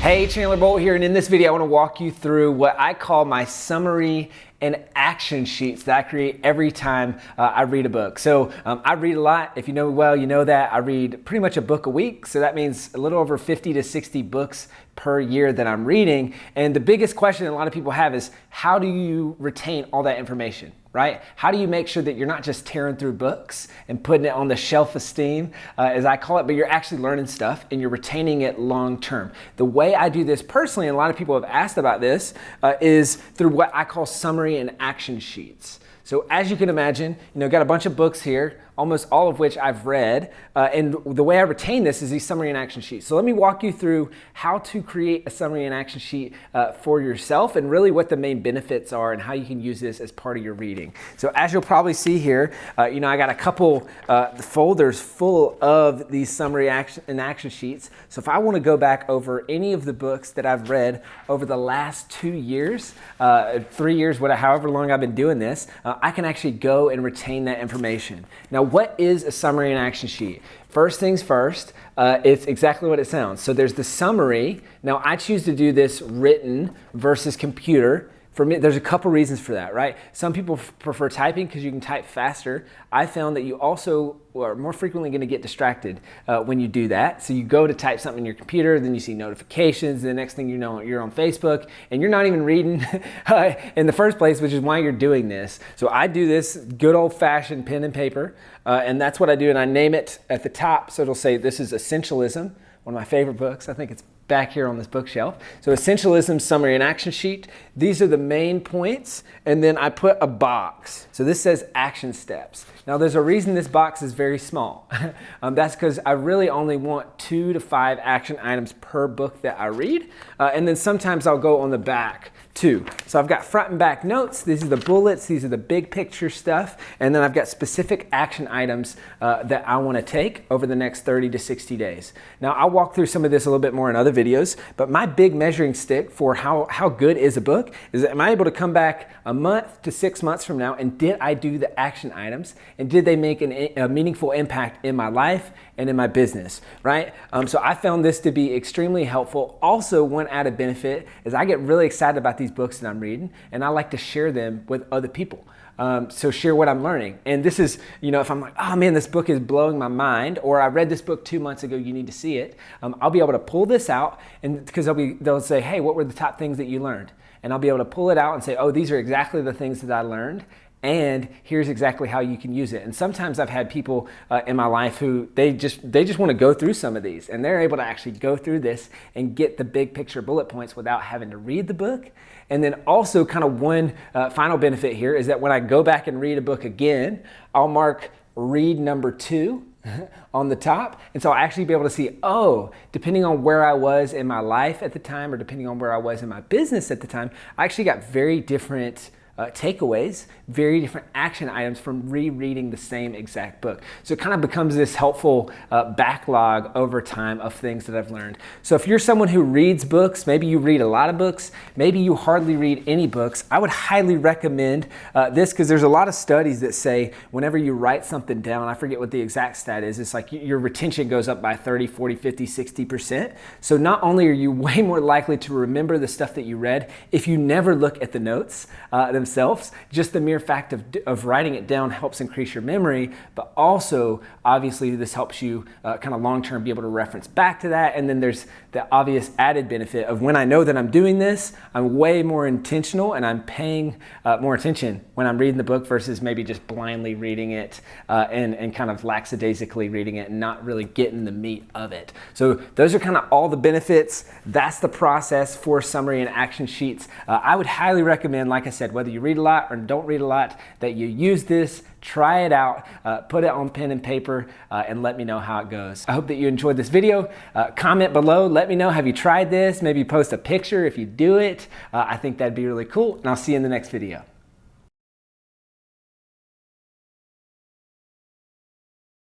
Hey, Chandler Bolt here, and in this video I want to walk you through what I call my summary and action sheets that I create every time I read a book. So I read a lot. If you know me well, you know that I read pretty much a book a week. So that means a little over 50 to 60 books per year that I'm reading. And the biggest question a lot of people have is, how do you retain all that information? Right? How do you make sure that you're not just tearing through books and putting it on the shelf of steam, as I call it, but you're actually learning stuff and you're retaining it long term? The way I do this personally, and a lot of people have asked about this, is through what I call summary and action sheets. So as you can imagine, got a bunch of books here, almost all of which I've read, and the way I retain this is these summary and action sheets. So let me walk you through how to create a summary and action sheet for yourself, and really what the main benefits are and how you can use this as part of your reading. So as you'll probably see here, I got a couple folders full of these summary and action sheets. So if I want to go back over any of the books that I've read over the last 2 years, 3 years, however long I've been doing this, I can actually go and retain that information. Now, what is a summary and action sheet? First things first, it's exactly what it sounds. So there's the summary. Now, I choose to do this written versus computer. For me, there's a couple reasons for that, right? Some people prefer typing because you can type faster. I found that you also are more frequently going to get distracted when you do that. So you go to type something in your computer, then you see notifications, and the next thing you know, you're on Facebook, and you're not even reading in the first place, which is why you're doing this. So I do this good old-fashioned pen and paper, and that's what I do, and I name it at the top. So it'll say, this is Essentialism, one of my favorite books. I think it's back here on this bookshelf. So Essentialism, summary and action sheet. These are the main points, and then I put a box. So this says action steps. Now there's a reason this box is very small. That's because I really only want 2 to 5 action items per book that I read. And then sometimes I'll go on the back too. So I've got front and back notes. These are the bullets. These are the big picture stuff. And then I've got specific action items that I want to take over the next 30 to 60 days. Now I'll walk through some of this a little bit more in other videos, but my big measuring stick for how good is a book is, am I able to come back a month to 6 months from now, and did I do the action items, and did they make a meaningful impact in my life and in my business, right? So I found this to be extremely helpful. Also, one added benefit is I get really excited about these books that I'm reading, and I like to share them with other people. So share what I'm learning. And this is, if I'm like, oh man, this book is blowing my mind, or I read this book 2 months ago, you need to see it. I'll be able to pull this out, and because they'll say, hey, what were the top things that you learned? And I'll be able to pull it out and say, oh, these are exactly the things that I learned, and here's exactly how you can use it. And sometimes I've had people in my life who they just want to go through some of these, and they're able to actually go through this and get the big picture bullet points without having to read the book. And then also kind of one final benefit here is that when I go back and read a book again, I'll mark read number 2 on the top. And so I'll actually be able to see, oh, depending on where I was in my life at the time, or depending on where I was in my business at the time, I actually got very different takeaways, very different action items from rereading the same exact book. So it kind of becomes this helpful backlog over time of things that I've learned. So if you're someone who reads books, maybe you read a lot of books, maybe you hardly read any books, I would highly recommend this, because there's a lot of studies that say whenever you write something down, I forget what the exact stat is, it's like your retention goes up by 30, 40, 50, 60%. So not only are you way more likely to remember the stuff that you read if you never look at the notes themselves, just the mere fact of writing it down helps increase your memory, but also obviously this helps you kind of long-term be able to reference back to that. And then there's the obvious added benefit of when I know that I'm doing this, I'm way more intentional, and I'm paying more attention when I'm reading the book versus maybe just blindly reading it and kind of lackadaisically reading it and not really getting the meat of it. So those are kind of all the benefits. That's the process for summary and action sheets. I would highly recommend, like I said, whether you read a lot or don't read a lot, that you use this, try it out, put it on pen and paper, and let me know how it goes. I hope that you enjoyed this video. Comment below, let me know, have you tried this? Maybe post a picture if you do it. I think that'd be really cool, and I'll see you in the next video.